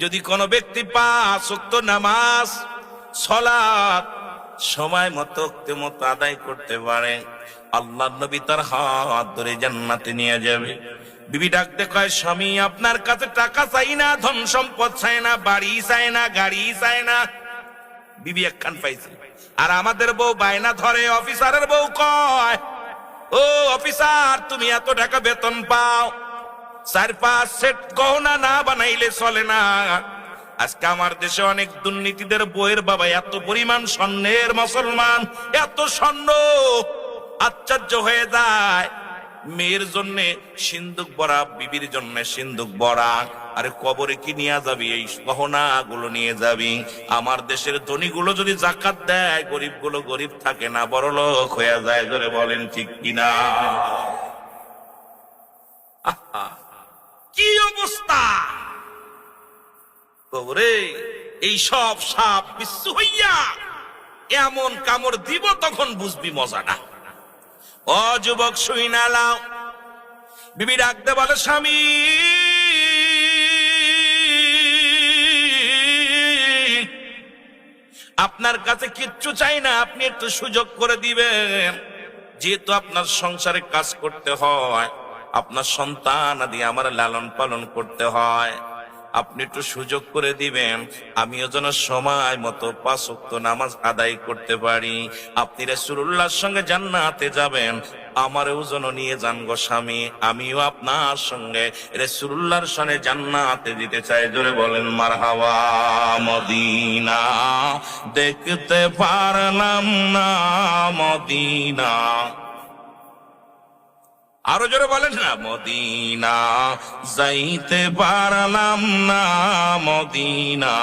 যদি কোনো ব্যক্তি 5 ওয়াক্ত নামাজ সালাত সময় মতো আদায় করতে পারে, আল্লাহর নবী তার হাত ধরে জান্নাতে নিয়ে যাবে। বিবি ডাকতে কয়, স্বামী আপনার কাছে টাকা চাই না, ধন সম্পদ চাই না, বাড়ি চাই না, গাড়ি চাই না। বিবি একখান পাইছে। আর আমাদের বউ বায়না ধরে, অফিসারের বউ কয়, ও অফিসার তুমি এত টাকা বেতন পাও, 4-5 সেট গহনা না বানাইলে চলে না। আজকে আমার দেশে অনেক দুর্নীতিদের বইয়ের বাবা এত পরিমাণ স্বর্ণের মুসলমান, এত স্বর্ণ আশ্চর্য হয়ে যায়। মেয়ের জন্য সিন্দুক ভরা, বিবির জন্য সিন্দুক ভরা। আরে কবরে কি নিয়ে যাবি? এই গহনা গুলো নিয়ে যাবি। আমার দেশের ধনীগুলো যদি যাকাত দেয়, গরিব গুলো গরিব থাকে না, বড়লোক হয়ে যায়। ধরে বলেন ঠিক কিনা? কি অবস্থা কবরে! এই সব সাপ বিশ্ব হইয়া এমন কামড় দিব, তখন বুঝবি মজাটা। ও যুবক শুই না লাও। বিবি ডাকতে বলে, স্বামী আপনার কাছে কিচ্ছু চাই না, আপনি একটু সুযোগ করে দিবেন। যেহেতু আপনার সংসারে কাজ করতে হয়, আপনার সন্তান আদি আমার লালন পালন করতে হয়, আপনি একটু সুযোগ করে দিবেন, আমিও যেন সময় মতো 5 ওয়াক্ত নামাজ আদায় করতে পারি। আপনি রাসূলুল্লাহর সঙ্গে জান্নাতে যাবেন, আমারও যেন নিয়ে যান গো স্বামী, আমিও আপনার সঙ্গে রাসূলুল্লাহর সঙ্গে জান্নাতে যেতে চাই। জোরে বলেন মারহাবা। মদিনা দেখতে পারলাম না, মদিনা। আরো জোরে বলেন না, মদিনা যাইতে পারলাম না, মদিনা।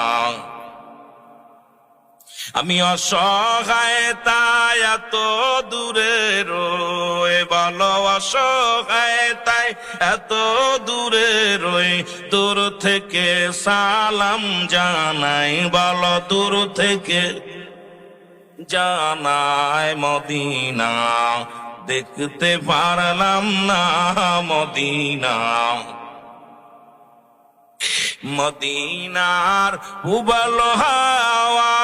আমি অসহায় তাই এত দূরে রয়ে, বলো অসহায় তাই এত দূরে রয়ে, দূর থেকে সালাম জানাই, বলো দূর থেকে জানাই। মদিনা দেখতে পারলাম না, মদিনা। মদিনার উবাল হাওয়া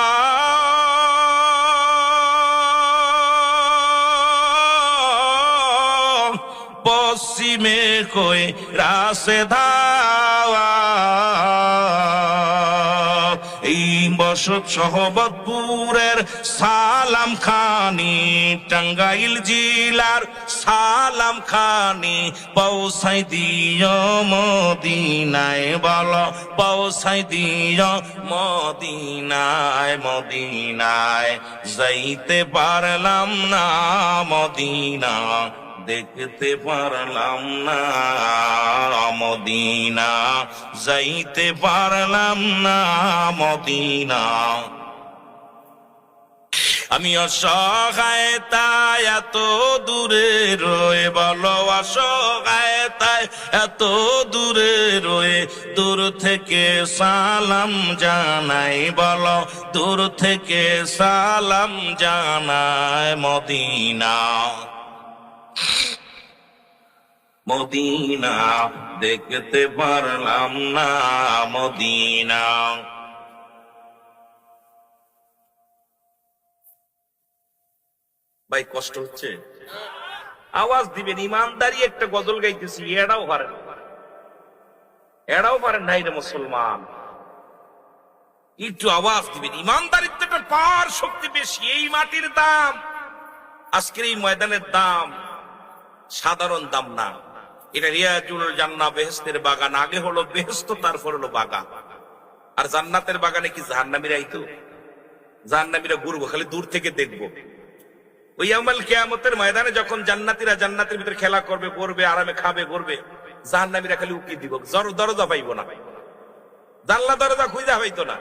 পশ্চিমে কই রাসে ধাওয়া, এই বসত সহবতপুরের সালাম খানি, টাঙ্গাইল জিলার সালাম খানি, পৌঁছাই দিও মদিনায়, বলো পৌঁছাই দিও মদিনায়। মদিনায় যাইতে পারলাম না, মদিনা দেখতে পারলাম না, মদিনা যাইতে পারলাম না, মদিনা। আমি অসহায় তাই এত দূরে রয়ে, বলো অসহায় তাই এত দূরে রয়ে, দূর থেকে সালাম জানাই, বলো দূর থেকে সালাম জানাই। মদিনা মদিনা দেখতে পারলাম না, মদিনা। ভাই কষ্ট হচ্ছে? আওয়াজ দিবেন। ইমানদারি একটা গজল গাইতেছি, এড়াও পারেন, এড়াও পারেন নাই রে মুসলমান। একটু আওয়াজ দিবেন। ইমানদারিত্ব একটা পাওয়ার শক্তি বেশি। এই মাটির দাম, আজকের এই ময়দানের দাম সাধারণ দাম না। এটা রিয়াজুল জান্নাহ, বেহেশতের বাগান। আগে হলো বেহেশত, তারপর হলো বাগান। আর জান্নাতের বাগানে কি জাহান্নামীরা আইতো? জাহান্নামীরা ঘুরবো, খালি দূর থেকে দেখবো। ওই ইয়াউমুল কিয়ামতের ময়দানে যখন জান্নাতীরা জান্নাতের ভিতরে খেলা করবে, করবে, আরামে খাবে, করবে, জাহান্নামীরা খালি উকি দিব, দরজা পাইবো না, জানলা দরজা খুঁজা হইতো না।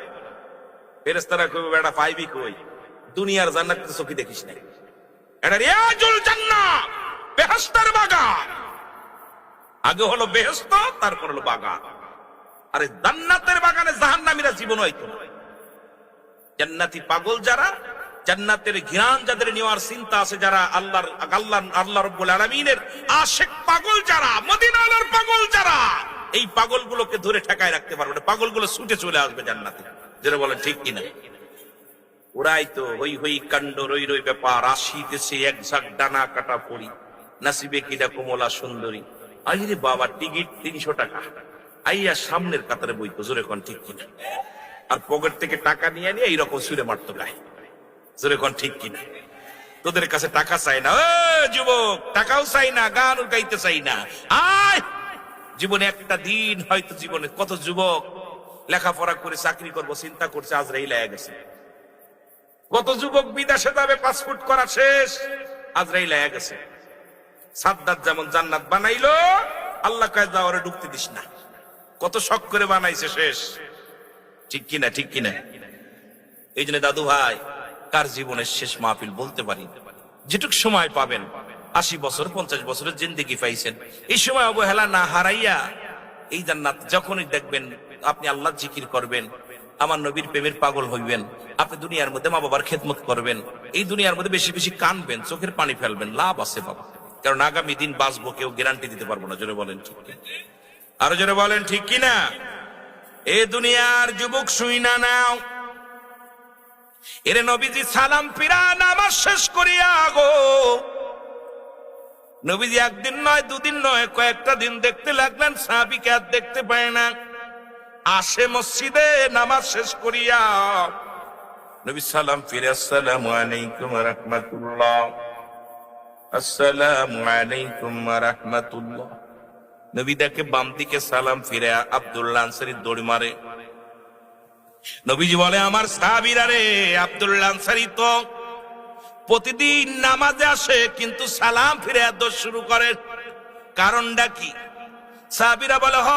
ফেরেশতারা কইবে, বেটা পাইবি কই? দুনিয়ার জান্নাত তো চোখে দেখিস নাই। এটা রিয়াজুল জান্নাহ, বেহেশতের বাগান। আগে হলো বেহেশত, তারপর হলো বাগান। আরে জান্নাতের বাগানে জাহান্নামীরা জীবন হইতো না। জান্নাতি পাগল যারা, জান্নাতের ঘ্রাণ যাদের নেওয়ার চিন্তা আছে, যারা আল্লাহ রাব্বুল আলামিনের আশিক পাগল যারা, মদিনার পাগল যারা, এই পাগলগুলোকে ধরে ঠেকায় রাখতে পারবে না, পাগলগুলো ছুটে চলে আসবে জান্নাতে। যেটা বলেন ঠিক কিনা? ওরাই তো হই হই কাণ্ড, রই রই ব্যাপার, আসিতেছে এক ঝাঁক ডানা কাটা পড়ি, নাসিবে কিনা কমলা সুন্দরী। আরে বাবা, টিকিট 300 টাকা, আইয়া সামনের কাতারে বইতো। জোরে কোন ঠিক কিনা? আর পকেট থেকে টাকা নিয়ে নিয়ে এইরকম সুরে মারতো গায়ে। জোরে কোন ঠিক কিনা? তোদের কাছে টাকা চাই না, ও যুবক, টাকাও চাই না, গান গাইতে চাই না, আয় জীবনে একটা দিন হয়তো জীবনে কত যুবক লেখাপড়া করে চাকরি করবো চিন্তা করছে, আজরাইল আয়া গেছে। কত যুবক বিদেশে যাবে, পাসপোর্ট করা শেষ, আজরাইল আয়া গেছে। সাদ্দাত যেমন জান্নাত বানাইলো, আল্লাহ কয় যাওয়ারে ঢুকতে দিস না, কত শখ করে বানাইছে, শেষ। ঠিক কিনা? ঠিক কিনা? এই জন্য দাদু ভাই, কার জীবনের শেষ মাহফিল বলতে পারি। যেটুক সময় পাবেন, 80 বছর 50 বছরের জিন্দেগি পাইছেন, এই সময় অবহেলা না হারাইয়া এই জান্নাত যখনই দেখবেন, আপনি আল্লাহ জিকির করবেন, আমার নবীর প্রেমের পাগল হইবেন, আপনি দুনিয়ার মধ্যে মা বাবার খেদমত করবেন, এই দুনিয়ার মধ্যে বেশি বেশি কানবেন, চোখের পানি ফেলবেন, লাভ আছে বাবা। কারণ আগামী দিন বাঁচবো কেউ গ্যারান্টি দিতে পারবো না। জোরে বলেন ঠিক কিনা? আরো জোরে বলেন ঠিক কিনা? এ দুনিয়ার যুবক শুই না নাও, এরে নবীজি সালাম ফিরা নামাজ শেষ করিয়া গো, নবীজি একদিন নয়, দুদিন নয়, কয়েকটা দিন দেখতে লাগলেন সাহাবীকে আর দেখতে পায় না। আসে মসজিদে নামাজ শেষ করিয়া, নবী সালাম ফিরে, আসসালামু আলাইকুম ওয়া রাহমাতুল্লাহ, আসসালামু আলাইকুম ওয়া রাহমাতুল্লাহ। নবী দেখে বাম দিকে সালাম ফিরে, আব্দুল্লাহ আনসারী দৌড় মারে। নবীজি বলে, আমার সাহাবীরা রে, আব্দুল্লাহ আনসারী তো প্রতিদিন নামাজে আসে, কিন্তু সালাম ফিরে দৌড় শুরু করে, কারণটা কি? সাহাবীরা বলে, হ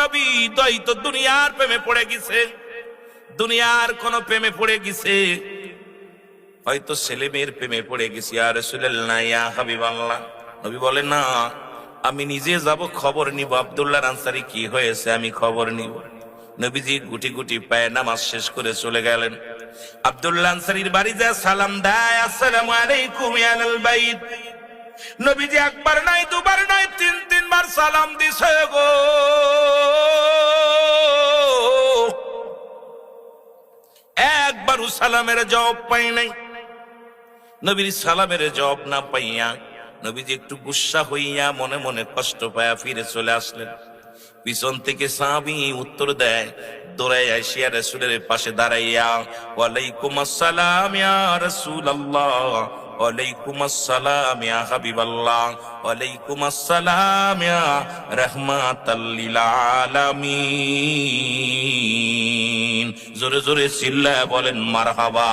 নবী, দই তো দুনিয়ার প্রেমে পড়ে গেছে, দুনিয়ার কোন প্রেমে পড়ে গেছে, হয়তো ছেলে মেয়ের প্রেমে পড়ে গেছি। ইয়া রাসূলুল্লাহ, ইয়া হাবিবাল্লাহ। নবী বলে, না, আমি নিজে যাব, খবর নিব, আব্দুল্লাহ আনসারী কি হয়েছে আমি খবর নিব। নবীজি গুটি গুটি পায়ে নামাজ শেষ করে চলে গেলেন। আব্দুল্লাহ আনসারীর বাড়ি যা সালাম দেয়, আসসালামু আলাইকুম ইয়া আহলাল বাইত। নবীজি একবার নাই, দুবার নাই, 3 বার সালাম দিছে গো। একবারও সালামের জবাব পাই নাই। নবীর সালামের জবাব না পাইয়া নবীজি একটু গুসা হইয়া মনে মনে কষ্ট পায়া ফিরে চলে আসলেন। পিছন থেকে সাহাবী উত্তর দেয়, দৌড়াই আসিয়া রাসূলের পাশে দাঁড়াইয়া, ওয়ালাইকুম আসসালাম ইয়া রাসূলুল্লাহ, ওয়ালাইকুম আসসালাম ইয়া হাবিবাল্লাহ, ওয়ালাইকুম আসসালাম ইয়া রাহমাতাল লিল আলামিন। জোরে জোরে চিল্লায় বলেন মারহাবা।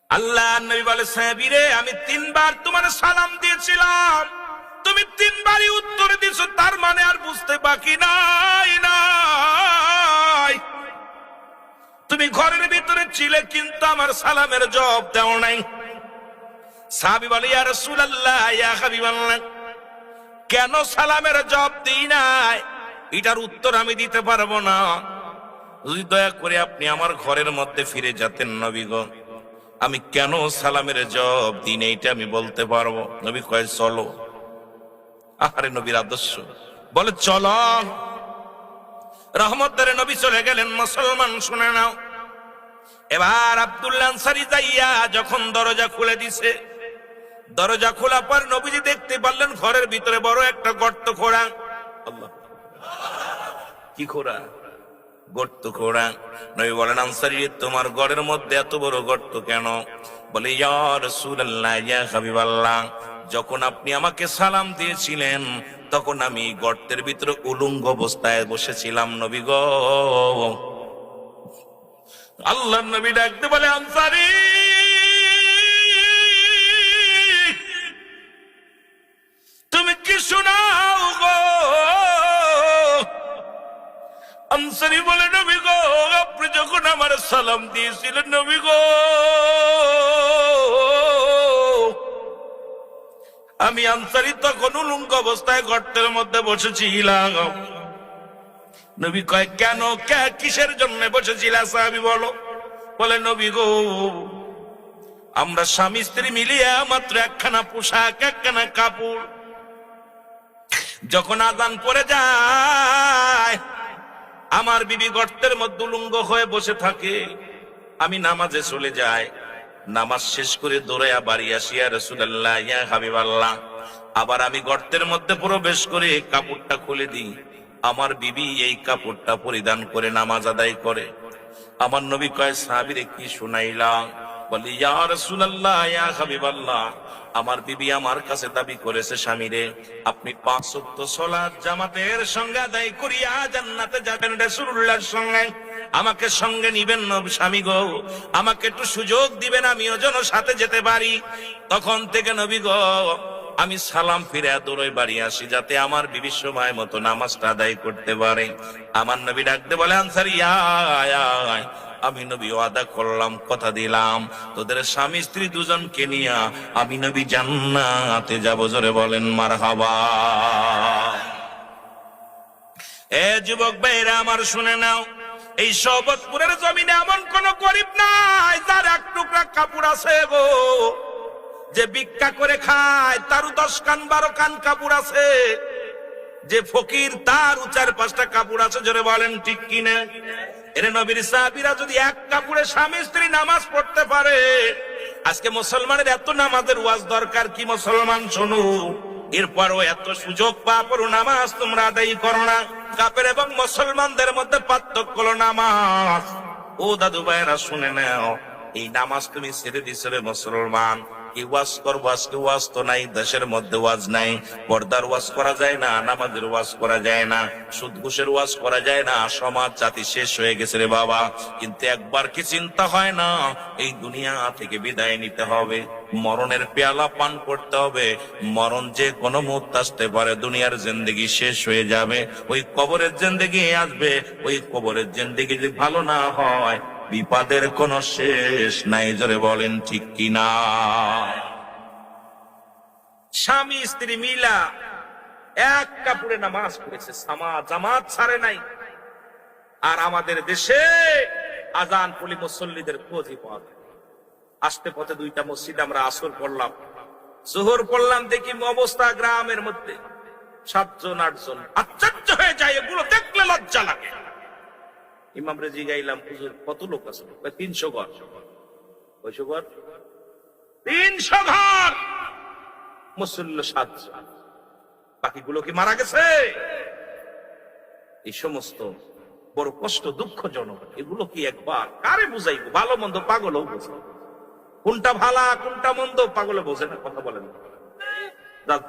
আল্লাহ নবী বলে, সাহাবীরে, আমি 3 বার তোমার সালাম দিয়েছিলাম, তুমি 3 বারই উত্তর দিছো, তার মানে আর বুঝতে বাকি নাই। তুমি ঘরের ভিতরে ছিলে, কিন্তু আমার সালামের জবাব দাও নাই। সাহাবী বলে, ইয়া রাসূলুল্লাহ, ইয়া হাবিবাল্লাহ, কেন সালামের জবাব দিই নাই, এটার উত্তর আমি দিতে পারবো না। যদি দয়া করে আপনি আমার ঘরের মধ্যে ফিরে যেতেন নবী গো, আমি কেন সালামের জবাব দিই না এটা আমি বলতে পারবো। নবী কয়, চলো। আরে নবীর আদর্শ, বলে চলো। রহমতের নবী চলে গেলেন। মুসলমান শুনে নাও, এবার আব্দুল্লাহ আনসারী যাইয়া যখন দরজা খুলে দিছে, দরজা খোলা পর নবীজি দেখতে পারলেন ঘরের ভিতরে বড় একটা গর্ত খোঁড়া। আল্লাহ, কি খোঁড়া? গর্ত খোঁড়া। নবী বলেন, আনসারী, তোমার ঘরের মধ্যে এত বড় গর্ত কেন? বলে, ইয়া রাসূলুল্লাহ, ইয়া হাবিবাল্লাহ, যখন আপনি আমাকে সালাম দিয়েছিলেন তখন আমি গর্তের ভিতরে উলঙ্গ অবস্থায় বসেছিলাম নবী গো। আল্লাহর নবী ডাকতে বলে, আনসারী, তুমি কি শোনাও গো? আনসারী বলে, নবী গো, আপনি যখন আমার সালাম দিয়েছিলেন নবী গো, আমি আনসারী তখন উলঙ্গ অবস্থায় গর্তের মধ্যে বসেছিলাম। নবী কয়, কেন, কিসের জন্য বসেছিল? সাহাবী বলো, বলে, নবী গো, আমরা স্বামী স্ত্রী মিলিয়া মাত্র একখানা পোশাক, একখানা কাপড়, যখন আজান পড়ে যায় আমার বিবি গর্তের মধ্যে উলঙ্গ হয়ে বসে থাকে, আমি নামাজে চলে যাই, নামাজ শেষ করে দৌড়াইয়া বাড়ি আসি, ইয়া রাসূলুল্লাহ ইয়া হাবিবাল্লাহ। আবার আমি গর্তের মধ্যে প্রবেশ করে কাপড়টা খুলে দিই, আমার বিবি এই কাপড়টা পরিধান করে নামাজ আদায় করে। আমার নবী কয়, সাহাবীরে কি শুনাইলা? বলি, ইয়া রাসূলুল্লাহ ইয়া হাবিবাল্লাহ, আমার বিবি আমার কাছে দাবি করেছে, স্বামীরে আপনি 5 ওয়াক্ত সালাত জামাতের সঙ্গে আদায় করিয়া জান্নাতে যাবেন রাসূলুল্লাহর সঙ্গে, আমাকে সঙ্গে নিবেন স্বামী গো, আমাকে একটু সুযোগ দিবেন, আমিও যেন সাথে যেতে পারি। তখন থেকে নবী গো আমি সালাম ফিরে দৌড়ে বাড়ি আসি, যাতে আমার বিবি সময় মতো নামাজটা আদায় করতে পারে। আমার নবী ডাকতে বলে, আনসারী আয় আয়, আমি নবী ওয়াদা করলাম, কথা দিলাম, তোদের স্বামী স্ত্রী দুজনকে নিয়ে আমি নবী জান্নাতে যাব। জোরে বলেন মারহাবা। এ যুবক ভাইরা আমার শুনে নাও, এই সওবতপুরের জমিনে এমন কোন গরিব নাই যার এক টুকরা কাপড় আছে গো, যে ভিক্ষা করে খায় তারও 10 কান 12 কান কাপড় আছে, যে ফকির তারও 4-5টা কাপড় আছে। জোরে বলেন ঠিক কিনা? এর নবীর সাহাবীরা যদি এক কাপড়ে স্বামী স্ত্রী নামাজ পড়তে পারে, আজকে মুসলমানের এত নামাজের ওয়াজ দরকার কি মুসলমান শোনো? এরপরও এত সুযোগ পাওয়ার পরও নামাজ তোমরা আদায় করো না। কাফের এবং মুসলমানদের মধ্যে পার্থক্য হলো নামাজ। ও দাদু ভাইরা শুনে নাও, এই নামাজ তুমি ছেড়ে দিছো রে মুসলমান। কি ওয়াজ করবো আজকে? ওয়াজ তো নাই, দেশের মধ্যে ওয়াজ নাই, পর্দার ওয়াজ করা যায় না, নামাজের ওয়াজ করা যায় না, সুদ ঘুষের ওয়াজ করা যায় না, সমাজ জাতি শেষ হয়ে গেছে রে বাবা। কিন্তু একবার কি চিন্তা হয় না, এই দুনিয়া থেকে বিদায় নিতে হবে, মরণের পেয়ালা পান করতে হবে, মরণ যে কোনো মুহূর্তে আসতে পারে, দুনিয়ার জিন্দেগি শেষ হয়ে যাবে, ওই কবরের জিন্দেগি আসবে। ওই কবরের জিন্দেগি যদি ভালো না হয়, বিপদের কোনো শেষ নাই। জোরে বলেন ঠিক কিনা? স্বামী স্ত্রী মিলা এক কাপড়ে নামাজ পড়েছে, জামাত ছাড়ে নাই। আর আমাদের দেশে আজান পড়লে মুসল্লিদের খোঁজই পাওয়া যায়। আসতে পথে 2টা মসজিদ আমরা আসর পড়লাম, জোহর পড়লাম, দেখি অবস্থা গ্রামের মধ্যে 7 জন 8 জন। আশ্চর্য হয়ে যায়, এগুলো দেখলে লজ্জা লাগে। ইমাম রে জিগাইলাম, হুজুর কত লোক আছে? 300 ঘর। 300 ঘর? 300 ঘর, মুসল্লি 7 জন, বাকিগুলো কি মারা গেছে? এই সমস্ত বড় কষ্ট, দুঃখজনক। এগুলো কি একবার কারে বুঝাইবো? ভালো মন্দ পাগলও বোঝে, কোনটা ভালা কোনটা মন্দ পাগলে বোঝে না। কথা বলেন,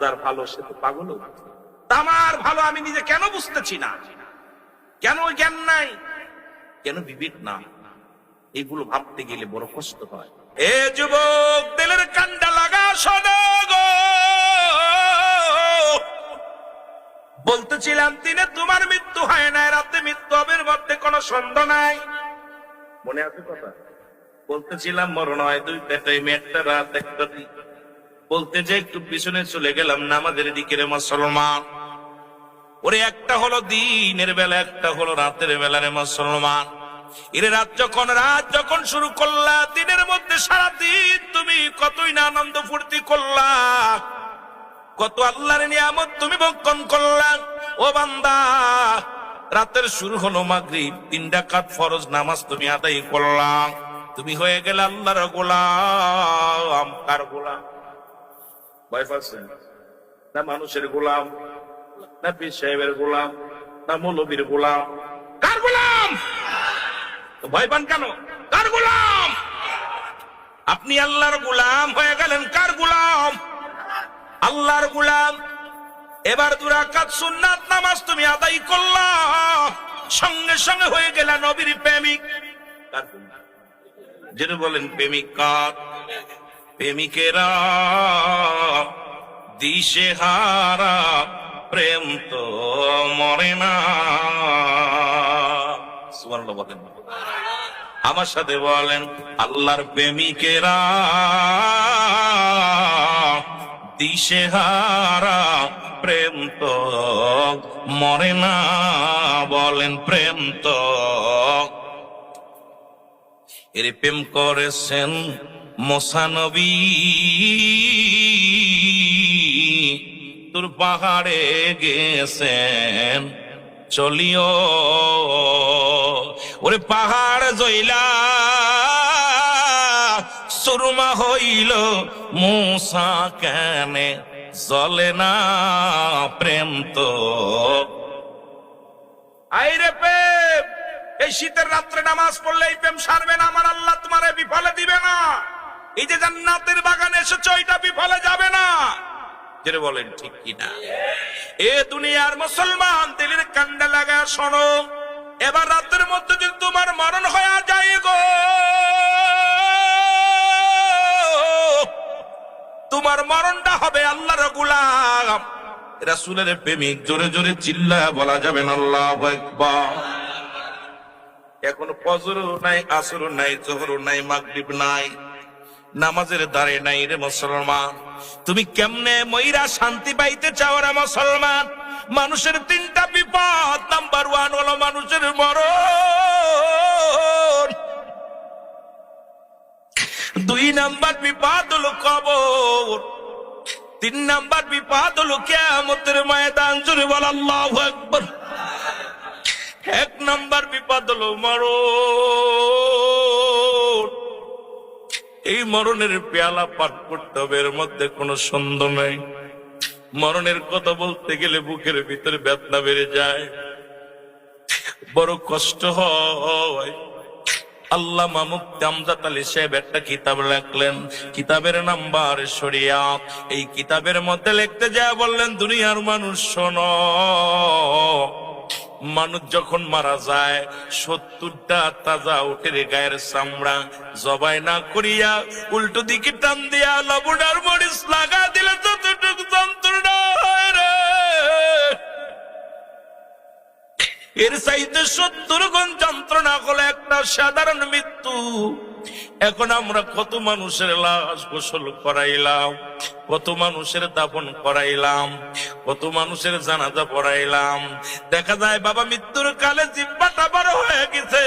যার ভালো সে তো পাগলও বোঝে। আমার ভালো আমি নিজে কেন বুঝতেছি না? কেন জ্ঞান নাই? কেন বিবেক না? এগুলো ভাবতে গেলে বড় কষ্ট হয়। এ যুবক, দিলের কান্ডা লাগা শোনো গো, বলতেছিলাম দিনে তোমার মৃত্যু হয় না, রাতে মৃত্যু হবে, মধ্যে কোনো সন্দেহ নাই। মনে আছে কথা? বলতেছিলাম মরণ হয় 2 টাইমে, একটা রাত একটা দিন। বলতে যে একটু পিছনে চলে গেলাম নামাজের দিকে রে মুসলমান। ওরে একটা হলো দিনের বেলা, একটা হলো রাতের বেলা রে মুসলমান। এর রাত যখন শুরু করলা, দিনের মধ্যে সারাদিন তুমি কতই না আনন্দ ফুর্তি করলা, কত আল্লাহর নিয়ামত তুমি ভক্ষণ করলা। ও বান্দা, রাতের শুরু হলো মাগরিব, 3 রাকাত ফরজ নামাজ তুমি আদায় করলা, তুমি হয়ে গেলে আল্লাহর গোলাম। কার গোলাম? ভয় পাচ্ছেন না? মানুষের গোলাম না পীর সাহেবের গোলাম না মৌলবীর গোলাম? কার গোলাম? ভয় পান কেন? কার গোলাম? আপনি আল্লাহর গোলাম হয়ে গেলেন। কার গোলাম? আল্লাহর গোলাম। এবার 2 রাকাত সুন্নাত নামাজ তুমি আদায় করলা, সঙ্গে সঙ্গে হয়ে গেল নবীর প্রেমিক। কার? যিনি বলেন প্রেমিক কার? প্রেমিকেরা দিশে হারা, প্রেম তো মরে না। সুবহানাল্লাহ বলেন, আমার সাথে বলেন, আল্লাহর প্রেমিকেরা দিশে হারা, প্রেম তো মরে না। বলেন প্রেম তো। এর প্রেম করেছেন মুসা নবী, তোর পাহাড়ে গেছেন চলিও, ওরে পাহাড় জইলা সুরমা হইল মূসা কেনে জ্বলে না প্রেম তো। আইরে প্রেম, এই শীতের রাত্রে নামাজ পড়লে এই প্রেম সারবে না, আমার আল্লাহ তোমারে বিফলে দিবে না। এই যে জান্নাতের বাগানে এসেছো, এটা বিফলে যাবে না। যেটা বলেন ঠিক কিনা? এ দুনিয়ার মুসলমান, দিলের কান্ডা লাগা শোনো, এবার রাতের মধ্যে যদি তোমার মরণ হয়ে যায় গো, তোমার মরণটা হবে আল্লাহর গোলাম, রাসূলের প্রেমিক। জোরে জোরে চিল্লায়া বলা যাবে না আল্লাহু আকবার। এখন ফজরও নাই, আসরও নাই, জোহরও নাই, মাগরিব নাই, নামাজের দ্বারে নাই রে মুসলমান। তুমি কেমনে মইরা শান্তি পাইতে চাও রে মুসলমান? মানুষের তিনটা বিপদ, নাম্বার 1 হলো মানুষের মরণ, 2 নাম্বার বিপদ হলো কবর, 3 নাম্বার বিপদ হলো কিয়ামতের ময়দান। জোরে বল আল্লাহু আকবার। 1 নাম্বার বিপদ হলো মরণ। এই মরণের পেয়ালা পান করতে হবে, এর মধ্যে কোনো সন্দেহ নাই। মরণের কথা বলতে গেলে বুকের ভিতরে বেদনা বেড়ে যায়, বড় কষ্ট হয়। আল্লামা মুফতি আমজাদ আলী সাহেব একটা কিতাব লিখলেন, কিতাবের নাম্বার শরিয়াত। এই কিতাবের মধ্যে লিখতে যায় বললেন, দুনিয়ার মানুষ শোনো, মানুষ যখন মারা যায় 70টা তাজা উটের গায়ের চামড়া জবাই না করিয়া উল্টো দিকে টান দিয়া লবণ আর মরিচ লাগা দিলে যতটুকু যন্ত্রণা হয় রে, এর চাইতে 70 গুণ যন্ত্রণা হলো একটা সাধারণ মৃত্যু। এখন আমরা কত মানুষের লাশ গোসল করাইলাম, কত মানুষের দাফন করাইলাম, কত মানুষের জানাজা পড়াইলাম। দেখা যায় বাবা মৃত্যুর কালে জিহ্বাটা বড় হয়ে গেছে,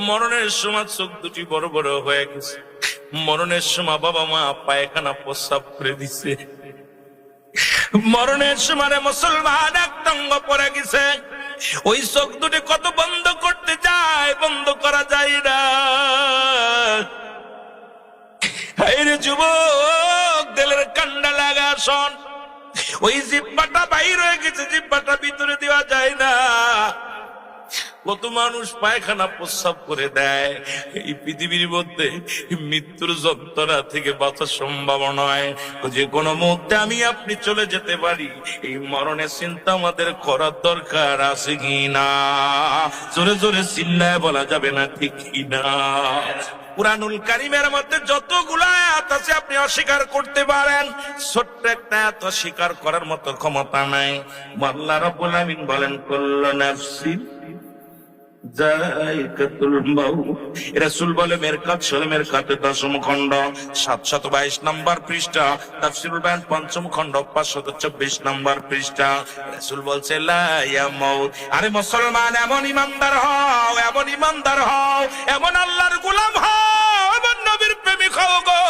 মরণের সময় চোখ দুটি বড় বড় হয়ে গেছে, মরণের সময় বাবা মা পায়খানা প্রস্রাব করে দিছে, মরণের সময় মুসলমান একটা অঙ্গ পড়ে গেছে। ওই চোখ দুটি কত বন্ধ করতে যায়, বন্ধ করা যায় না। হায়রে যুবক, দিলের কান্ডা লাগা শোন, ওই জিহ্বাটা বাইর হয়ে গেছে, জিহ্বাটা ভিতরে দেওয়া যায় না। কত মানুষ পায়খানা প্রস্রাব করে দেয়। এই পৃথিবীর মধ্যে মৃত্যুর যন্ত্রণা থেকে বাঁচার সম্ভাবনা নয়, যে কোনো মুহূর্তে আমি আপনি চলে যেতে পারি। এই মরণের চিন্তা আমাদের করার দরকার আছে কিনা? জোরে জোরে চিল্লায় বলা যাবে না ঠিক কিনা? কুরআনুল কারীমের মধ্যে যতগুলো আয়াত আছে আপনি অস্বীকার করতে পারেন, ছোট্ট একটা আয়াত অস্বীকার করার মতো ক্ষমতা নাই। আল্লাহ রাব্বুল আলামিন বলেন, কুল্লু নাফসিন যায়কাতুল মাউত। রাসূল বলে মেরকাত শরীফ মেরকাতের 10ম খণ্ড 722 নম্বর পৃষ্ঠা, তাফসীরুল বায়ান 5ম খণ্ড 524 নম্বর পৃষ্ঠা। রাসূল বলছে লা ইয়ামুত। আরে মুসলমান, এমন ইমানদার হও, এমন ইমানদার হও, এমন আল্লাহর গোলাম হও, এমন নবীর প্রেমিক হও গো,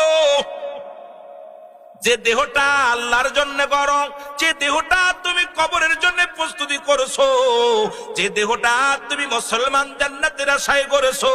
যে দেহটা আল্লাহর জন্য করো, যে দেহটা তুমি কবরের জন্য প্রস্তুতি করছো, যে দেহটা তুমি মুসলমান জান্নাতের আশায় করেছো,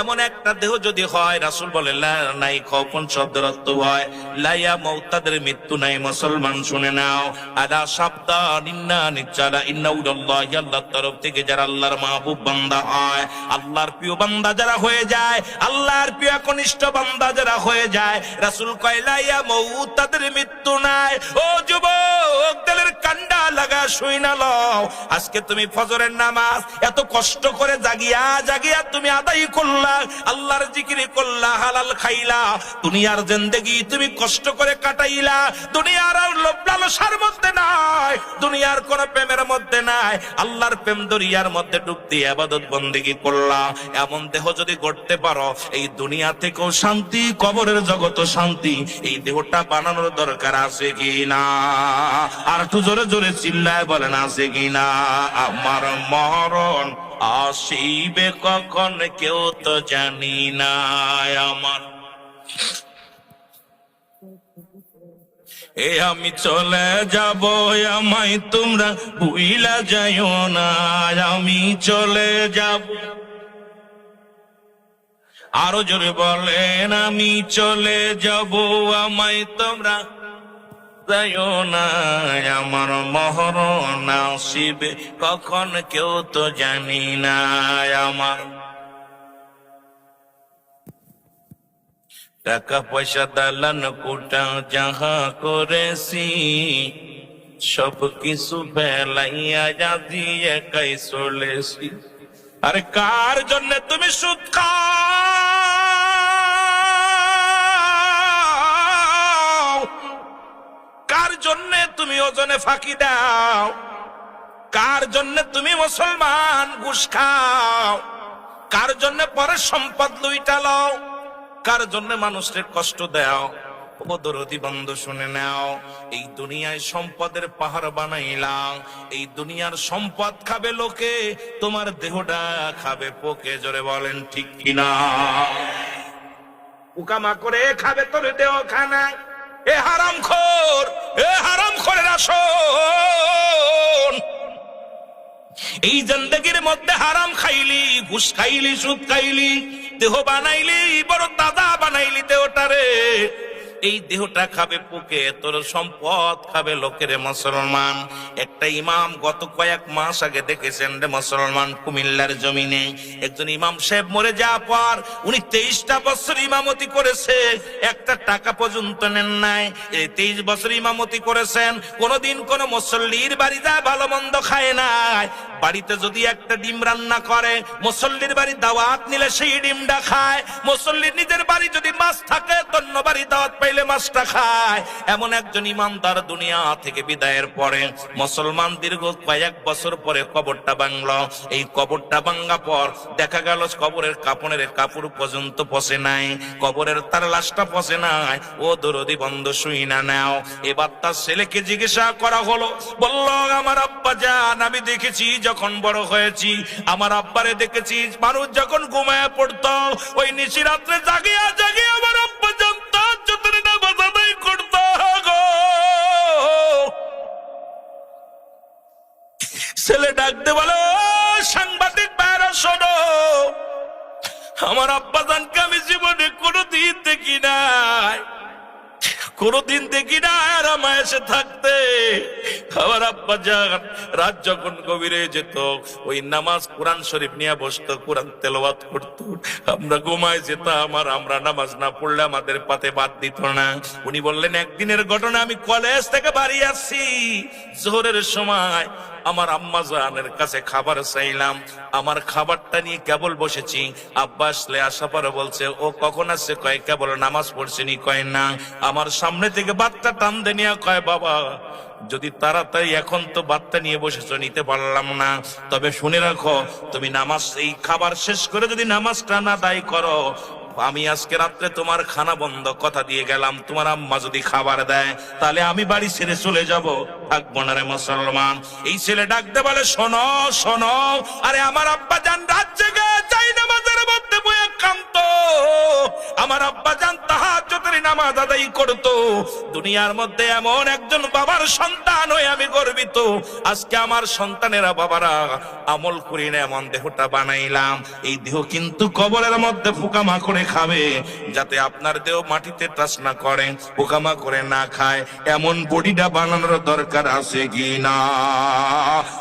এমন একটা দেহ যদি হয়, রাসূল বলে নাই কখন শব্দের অর্থ হয় লাইয়া মউত, তাদের মৃত্যু নাই। মুসলমান শুনে নাও, আদা সাবধান, ইন্না নিচালা ইন্নাউল্লাহি, আল্লাহর তরফ থেকে যারা আল্লাহর মাহবুব বান্দা হয়, আল্লাহর প্রিয় বান্দা যারা হয়ে যায়, আল্লাহর প্রিয় কনিষ্ঠ বান্দা যারা হয়ে যায়, রাসূল কয় লাইয়া মউত, তাদের মৃত্যু নাই। ও যুবক, দিলের কান্ডা লাগা শুই না লও, আজকে তুমি ফজরের নামাজ এত কষ্ট করে জাগিয়া জাগিয়া তুমি আদায় করলা, আল্লাহর জিকির করলা, হালাল খাইলা, দুনিয়ার জিন্দেগি তুমি কষ্ট করে কাটাইলা, দুনিয়ার আর লোভ লালসার মধ্যে নাই, দুনিয়ার কোন প্রেমের মধ্যে নাই, আল্লাহর প্রেম দরিয়ার মধ্যে ডুব দিয়ে ইবাদত বন্দেগি করলা। এমন দেহ যদি গড়তে পারো, এই দুনিয়া থেকেও শান্তি, কবরের জগতও শান্তি। এই দেহটা বানানোর দরকার আছে কিনা? আর একটু জোরে জোরে চিল্লায় বলেন আছে কিনা? আমার মরণ আসিবে কখন কেউ তো জানি না, আমার এ আমি চলে যাব, আমায় তোমরা ভুইলা যাইও না, আমি চলে যাব। আরো জোরে বলেন, আমি চলে যাব, আমায় তোমরা যাইও না, আমার মরণ আসিবে কখন কেউ তো জানি না। আমার টাকা পয়সা দালান কোটা যাহা করেছি, সব কিছু ফেলাইয়া যাদি একাই চলেছি। আরে কার জন্য তুমি সুদ খাও, কার জন্য তুমি ওজনে ফাঁকি দাও, কার জন্য তুমি মুসলমান ঘুষ খাও, কার জন্য পরে সম্পদ লুইটা লও, কার জন্য মানুষের কষ্ট দাও। ও দরদি বন্ধু শুনে নাও, এই দুনিয়ায় সম্পদের পাহাড় বানাইলাম, এই দুনিয়ার সম্পদ খাবে লোকে, তোমার দেহটা খাবে পোকে। জোরে বলেন ঠিক কিনা? উকামা করে খাবে তোর দেহ খানা। এ হারামখোর, এ হারামখোরের আসন, এই জিন্দেগির মধ্যে হারাম খাইলি, ঘুষ খাইলি, সুদ খাইলি, দেহ বানাইলি, বড় দাদা বানাইলি দেহটারে। এই দেহটা খাবে পোকে, তোর সম্পদ খাবে লোকের। মুসলমান একটা ইমাম গত কয়েক মাস আগে দেখেছেন রে মুসলমান, কুমিল্লার জমিনে একজন ইমাম সাহেব মরে যাওয়ার পর উনি 23টা বছর ইমামতি করেছে, একটা টাকা পর্যন্ত নেন নাই। এই 23 বছর ইমামতি করেছেন, কোনদিন কোন মুসল্লির বাড়ি যায় ভালো মন্দ খায় নাই। বাড়িতে যদি একটা ডিম রান্না করে, মুসল্লির বাড়ি দাওয়াত নিলে সেই ডিমটা খায়। মুসল্লির নিজের বাড়ি যদি মাছ থাকে, অন্য বাড়ি দাওয়াত পাইলে মাছটা খায়। এমন একজন ইমানদার দুনিয়া থেকে বিদায়ের পরে মুসলমান দীর্ঘ কয়েক বছর পরে কবরটা ভাঙলো। এই কবরটা ভাঙা পর দেখা গেল কবরের কাপড়ের কাপড় পর্যন্ত পচে নাই, কবরের তার লাশটা পচে নাই। ও দরদি বন্ধ শুই না নাও। এবার তার ছেলেকে জিজ্ঞাসা করা হলো, বলল আমার আব্বা জান, আমি দেখেছি যখন বড় হয়েছি, আমার আব্বারে দেখেছি মানুষ যখন ঘুমায় পড়তো, ওই নিশি রাত্রে জাগিয়া জাগিয়া আমার আব্বা জান তাহাজ্জুদের নামাজ আদায় করতো গো। ছেলে ডাকতে বলো, সাংবাদিক ভাইরা শোনো, আমার আব্বা জানকে আমি জীবনে কোনোদিন দেখি নাই, কোনদিন দেখি না আর আমায় এসে থাকতে। আমার আব্বা জান রাত যখন গভীরে যেত, ওই নামাজ কোরআন শরীফ নিয়ে বসতো, কোরআন তেলাওয়াত করতো, আমরা ঘুমায় যেতাম, আর আমরা নামাজ না পড়লে আমাদের পাতে বাদ দিত না। উনি বললেন, একদিনের ঘটনা, আমি কলেজ থেকে বাড়ি আসছি, জোহরের সময় আমার আম্মা জানের কাছে খাবার চাইলাম, আমার খাবারটা নিয়ে কেবল বসেছি, আব্বা আসলে আসা পরে বলছে, ও কখন আসছে? কয় কেবল নামাজ পড়ছেনি। কয় না। আমার সামনে থেকে বাচ্চা টান দে নিয়ে কয়, বাবা যদি তাড়াতাড়ি এখন তো বাচ্চা নিয়ে বসেছ, নিতে পারলাম না, তবে শুনে রাখো, তুমি নামাজ এই খাবার শেষ করে যদি নামাজটা না দায়ী করো, আমি আজকে রাত্রে তোমার খানা বন্ধ, কথা দিয়ে গেলাম, তোমার আম্মা যদি খাবার দেয় তাহলে আমি বাড়ি ছেড়ে চলে যাব, থাকবো না রে মুসলমান। এই ছেলে ডাকতে বলে, শোনো শোনো, আরে আমার আব্বা জান রাত জেগে চাই নামাজের মধ্যে বয়ে কামতো, আমার আব্বা জান তাহাজ্জুদের নামাজ আদায় করতো। দুনিয়ার মধ্যে এমন একজন বাবার সন্তান হয়ে আমি গর্বিত। আজকে আমার সন্তানেরা বাবারা আমল করি না, এমন দেহটা বানাইলাম। এই দেহ কিন্তু কবরের মধ্যে পোকামা করে খাবে, যাতে আপনার দেহ মাটিতে টাচ না করে, পোকামা করে না খায়, এমন বডিটা বানানোর দরকার আছে কি না?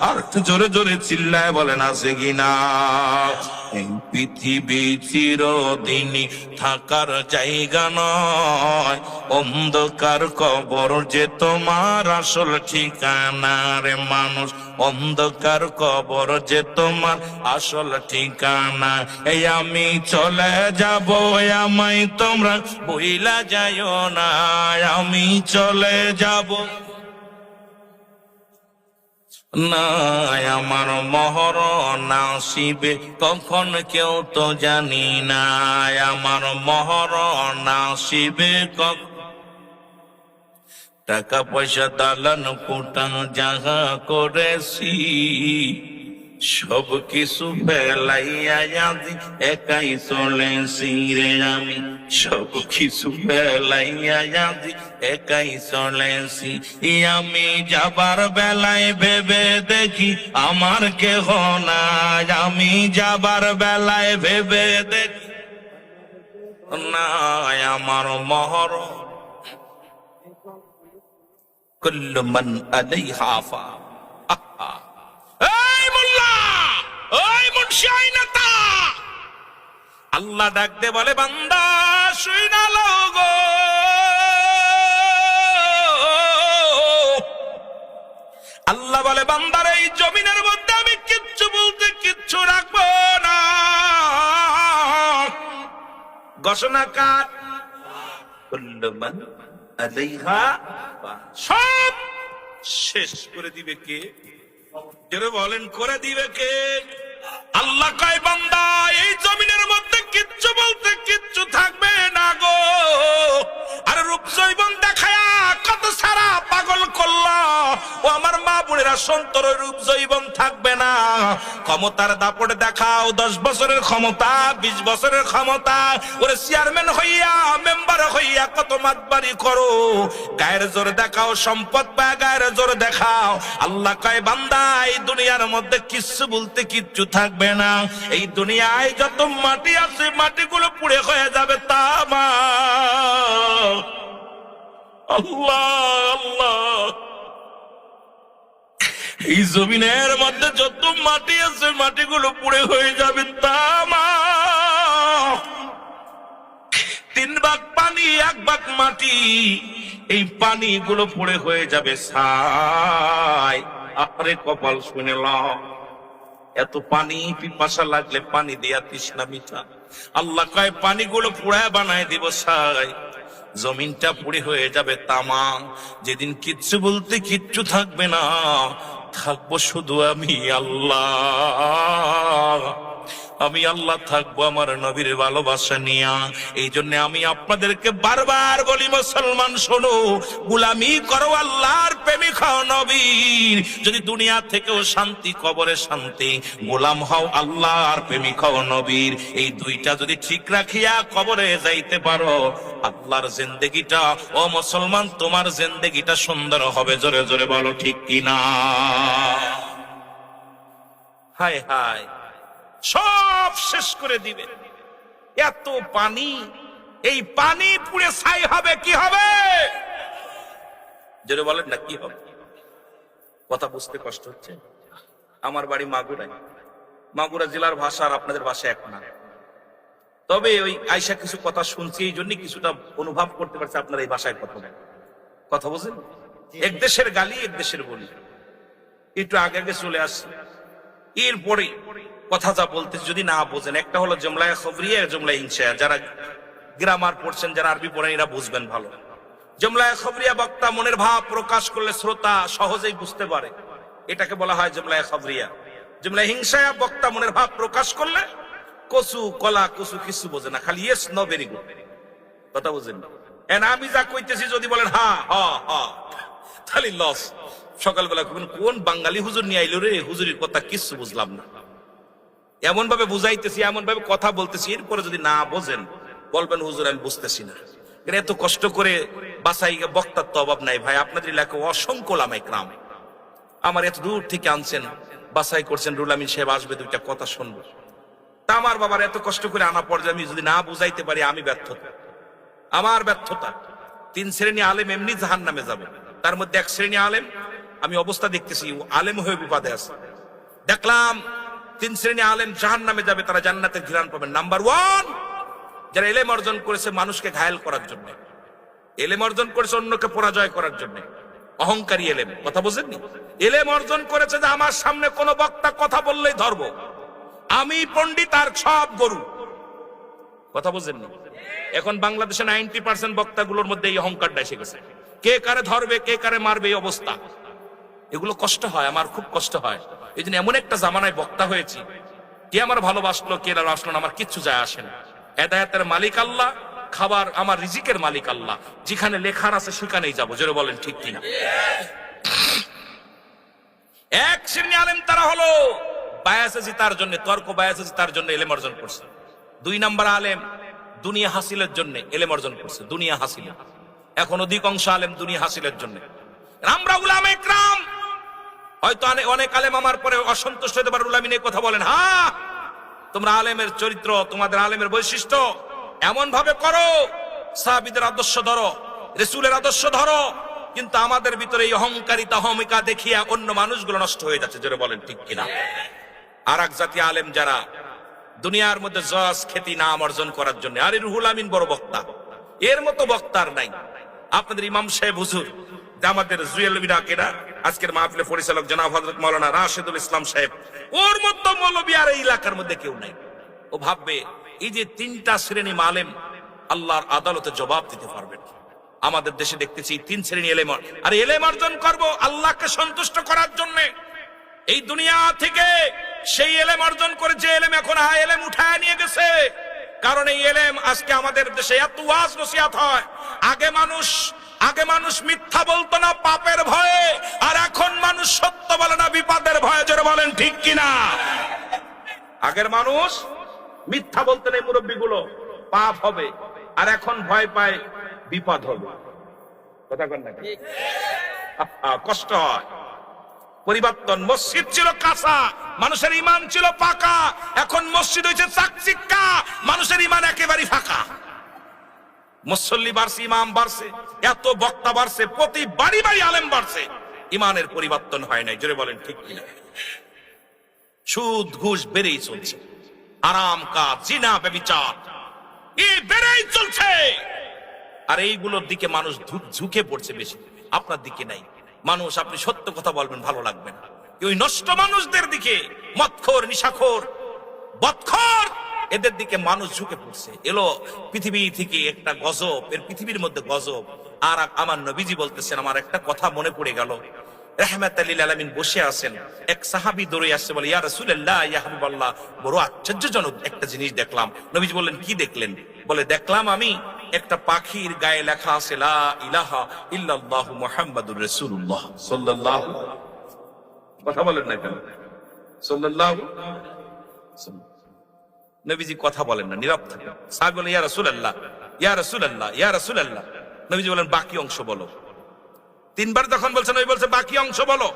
আর জোরে জোরে চিল্লায় বলেন, আছে কি না? এই পৃথিবী চিরদিনই থাকার জায়গা নয়, অন্ধকার কবর যে তোমার আসল ঠিকানা রে মানুষ, অন্ধকার কবর যে তোমার আসল ঠিকানা। এই আমি চলে যাব, আমায় তোমরা ভুইলা যাইও না, আমি চলে যাব না, আমার মরণ আসিবে কখন কেউ তো জানি না, আমার মরণ আসিবে কখন। টাকা পয়সা দালান কোটা যাহা করেছি, সব কিছু ফেলাইয়া আজি একাই চলেছি রে আমি, সব কিছু ফেলাইয়া আজি একাই চলেছি। আমি যাবার বেলায় ভেবে দেখি আমার কেহ নাই, আমি যাবার বেলায় ভেবে দেখি নাই আমার মহর। কুল্লু মান আলাইহা ফান। এই মোল্লা, ওই মুন্সি আইনাতা, আল্লাহ ডাক দে বলে বান্দা শুইনা লও গো, আল্লাহ বলে বান্দার এই জমিনের মধ্যে আমি কিচ্ছু বলতে কিচ্ছু রাখবো না। ঘোষণা কার? কুল্লু মান আলাইহা ফান। সব শেষ করে দিবে কে? যারা বলেন করে দিবে কে? আল্লাহ কয় বান্দা এই জমিনের মধ্যে কিচ্ছু বলতে কিচ্ছু থাকবে না গো। আর রূপ জৈবন দেখায়া কত সারা পাগল করলা, ও আমার মা বোনেরা সন্তর রূপ জৈবন থাকবে না। ক্ষমতার দাপট দেখাও, 10 বছরের ক্ষমতা, 20 বছরের ক্ষমতা, ওরে চেয়ারম্যান হইয়া মেম্বার হইয়া কত মাতবাড়ি করো, গায়ের জোর দেখাও, সম্পদ পায় গায়ের জোর দেখাও। আল্লাহ কয় বান্দা এই দুনিয়ার মধ্যে কিচ্ছু বলতে কিচ্ছু থাকবে না। এই দুনিয়ায় যত মাটি আছে মাটিগুলো পুড়ে হয়ে যাবে তামা। আল্লাহ আল্লাহ, এই জমিনের মধ্যে যত মাটি আছে মাটিগুলো পুড়ে হয়ে যাবে তামা। 3 ভাগ পানি 1 ভাগ মাটি, এই পানিগুলো পুড়ে হয়ে যাবে ছাই। আরে কপাল শুনে লাও, এত পানি পিপাসা লাগলে পানি দিয়া তৃষ্ণা মিটা। আল্লাহ কয় পানিগুলো পুড়ায় বানায় দিব ছাই, জমিনটা পুড়ে হয়ে যাবে তামা। যেদিন কিচ্ছু বলতে কিচ্ছু থাকবে না, থাকবো শুধু আমি আল্লাহ। আমি আল্লাহ থাকবো আমার নবীর ভালোবাসা নিয়া। এই জন্য আমি আপনাদেরকে বারবার বলি মুসলমান শোনো, গোলামি করো আল্লাহর, প্রেমিক হও নবীর। যদি দুনিয়া থেকেও শান্তি, কবরে শান্তি, গোলাম হও আল্লাহর, প্রেমিক হও নবীর। এই দুইটা যদি ঠিক রাখিয়া কবরে যাইতে পারো, আল্লাহর জিন্দেগিটা, ও মুসলমান তোমার জিন্দেগিটা সুন্দর হবে। জোরে জোরে বলো ঠিক কিনা? হায় হায়, সব শেষ করে দিবে। এত পানি, এই পানি পুড়ে ছাই হবে, কি হবে? জোরে বলেন না, কি হবে? কথা বুঝতে কষ্ট হচ্ছে? আমার বাড়ি মাগুরায়, মাগুরা জেলার ভাষা আর আপনাদের ভাষা এক না। তবে ওই আয়সা কিছু কথা শুনছি, এই জন্য কিছুটা অনুভব করতে পারছি আপনার এই ভাষায় কথা বলেন। কথা বুঝেন? এক দেশের গালি এক দেশের বলি। একটু আগে আগে চলে আসছে, এরপরে কথা যা বলতেছি যদি না বোঝেন, একটা হলো জুমলায়ে খবরিয়া, জুমলায়ে ইনশায়া। যারা গ্রামার পড়ছেন, যারা আরবি পড়েন, এরা বুঝবেন ভালো। জুমলায়ে খবরিয়া বক্তা মনের ভাব প্রকাশ করলে শ্রোতা সহজেই বুঝতে পারে, এটাকে বলা হয় জুমলায়ে খবরিয়া। জুমলায়ে হিংসায়া বক্তা মনের ভাব প্রকাশ করলে কচু কলা কচু কিছু বোঝে না, খালি ইয়েস নো ভেরি গুড। কথা বুঝেন? আমি যা কইতেছি যদি বলেন হা হা হা, তাহলে লস। সকালবেলা কোন বাঙালি হুজুর নিয়ে আইলো রে, হুজুরের কথা কিছু বুঝলাম না। এমন ভাবে বুঝাইতেছি, এমন ভাবে কথা বলতেছি, এরপরে যদি না বোঝেন বলবেন হুজুর আমি বুঝতেছি না। এত কষ্ট করে বাসাই বক্তার তো অভাব নাই ভাই, আপনাদের এলাকায় অসংখ্য লামাই ক্রাম। আমার এত দূর থেকে আনছেন, বাসাই করছেন, রুল আমিন সাহেব আসবে, 2টা কথা শুনবো। তা আমার বাবার এত কষ্ট করে আনা পড়ে আমি যদি না বুঝাইতে পারি, আমি ব্যর্থতা, আমার ব্যর্থতা। 3 শ্রেণী আলেম এমনি জাহান্নামে যাবে, তার মধ্যে 1 শ্রেণী আলেম আমি অবস্থা দেখতেছি, আলেম হয়ে বিপদে আছে। দেখলাম 3 শ্রেণী আলেম জাহান্নামে যাবে, তারা জান্নাতের ঘিরান পাবেন। নাম্বার 1, যারা ইলম অর্জন করেছে মানুষকে ঘায়েল করার জন্য, ইলম অর্জন করেছে অন্যকে পরাজয় করার জন্য, অহংকারী ইলম। কথা বুঝেননি? ইলম অর্জন করেছে যে আমার সামনে কোন বক্তা কথা বললেই ধরবো, আমি পণ্ডিত আর সব গরু। কথা বুঝেননি? এখন বাংলাদেশে 90% বক্তাগুলোর মধ্যে এই অহংকারটা এসে গেছে, কে কারে ধরবে কে কারে মারবে, এই অবস্থা। এগুলো কষ্ট হয়, আমার খুব কষ্ট হয়। এই জন্য এমন একটা জামানায় বক্তা হয়েছি, কে আমার ভালোবাসলো কে ভালোবাসলো না আমার কিচ্ছু যায় আসে না। হেদায়েতের মালিক আল্লাহ, খাবার আমার রিজিকের মালিক আল্লাহ, যেখানে লেখার আছে সেখানেই যাবো। জোরে বলেন ঠিক কিনা? 1 শ্রেণী আলেম তারা হলো বায়াসে জিতার জন্য, তর্ক বায়াসে জিতার জন্য এলেম অর্জন করছে। 2 নাম্বার আলেম দুনিয়া হাসিলের জন্য এলেম অর্জন করছে, দুনিয়া হাসিল। এখন অধিকাংশ আলেম দুনিয়া হাসিলের জন্য। আমরা উলামা ইকরাম, হয়তো অনেক আলেম আমার পরে অসন্তুষ্ট হতে পারে, উলামা নিয়ে কথা বলেন। হ্যাঁ, তোমরা আলেমের চরিত্র, তোমাদের আলেমের বৈশিষ্ট্য এমন ভাবে করো, সাহাবীদের আদর্শ ধরো, রাসূলের আদর্শ ধরো, কিন্তু আমাদের ভিতরে এই অহংকারিতা অহমিকা দেখিয়া অন্য মানুষগুলো নষ্ট হয়ে যাচ্ছে। জোরে বলেন ঠিক কিনা? আর এক জাতি আলেম যারা দুনিয়ার মধ্যে যশ খ্যাতি নাম অর্জন করার জন্য, আরে রুহুল আমিন বড় বক্তা, এর মতো বক্তার নাই। আপনাদের ইমাম সাহেব হুজুর, আমাদের জুয়েল বিরাকেরা আজকের মাহফিলের পরিচালক জনাব হযরত মাওলানা রাশেদুল ইসলাম সাহেব, ওর মতো মৌলবী আর এই এলাকার মধ্যে কেউ নাই। ও ভাববে এই যে 3টা শ্রেণী আলেম আল্লাহর আদালতে জবাব দিতে পারবেন। আমাদের দেশে দেখতেছি 3 শ্রেণী এলেম, আর এলেম অর্জন করব আল্লাহকে সন্তুষ্ট করার জন্য। এই দুনিয়া থেকে সেই এলেম অর্জন করে যে এলেম এখন এলেম উঠায় নিয়ে গেছে। কারণ এই এলেম আজকে আমাদের দেশে এত ওয়াজ নসিহত হয়। আগে মানুষ মিথ্যা বলতো না পাপের ভয়ে, আর এখন মানুষ সত্য বলে না বিপদের ভয়ে। জোরে বলেন ঠিক কিনা? আগের মানুষ মিথ্যা বলতেন এই মুরব্বীগুলো পাপ হবে, আর এখন ভয় পায় বিপদ হবে। কথা বলেন নাকি? কষ্ট হয়। পরিবর্তন। মসজিদ ছিল কাঁচা, মানুষের ইমান ছিল পাকা। এখন মসজিদ হয়েছে চাকচিক্কা, মানুষের ইমান একেবারে ফাঁকা। মুসল্লি বাড়ছে, ইমাম বাড়ছে, এত বক্তা বাড়ছে, প্রতি বাড়ি বাড়ি আলেম বাড়ছে, ইমানের পরিবর্তন হয় নাই। জোরে বলেন ঠিক কিনা? সুদ ঘুষ বেড়েই চলছে, আরাম কাজ, জিনা, ব্যভিচার এই বেড়েই চলছে। আর এইগুলোর দিকে মানুষ ঝুঁকে পড়ছে বেশি, আপনার দিকে নাই। মানুষ, আপনি সত্য কথা বলবেন ভালো লাগবে না, ওই নষ্ট মানুষদের দিকে, মদখোর, নিশাখোর, বদখোর, এদের দিকে মানুষ ঝুঁকে পড়ছে। এলো পৃথিবী থেকে একটা গজব, এর পৃথিবীর মধ্যে গজব। আর আমার নবীজি বলতেছেন, আমার একটা কথা মনে পড়ে গেল। রাহমাতাল লিল আলামিন বসে আছেন, এক সাহাবী দৌড়ে আসছে, বলে ইয়া রাসূলুল্লাহ, ইয়া হাবিবাল্লাহ, বড় আশ্চর্যজনক একটা জিনিস দেখলাম। নবীজি বললেন, কি দেখলেন? বলে, দেখলাম আমি একটা পাখির গায়ে লেখা আছে লা ইলাহা ইল্লাল্লাহু মুহাম্মাদুর রাসূলুল্লাহ সাল্লাল্লাহু। কথা বলেন না কেন? সাল্লাল্লাহু। নবীজি কথা বলেন না, নীরব থাকেন। সাহাবী বলেন, ইয়া রাসূলুল্লাহ, ইয়া রাসূলুল্লাহ, ইয়া রাসূলুল্লাহ। নবীজি বলেন, বাকি অংশ বলো। 3বার যখন বলছেন, নবী বলছে, বাকি অংশ বলো।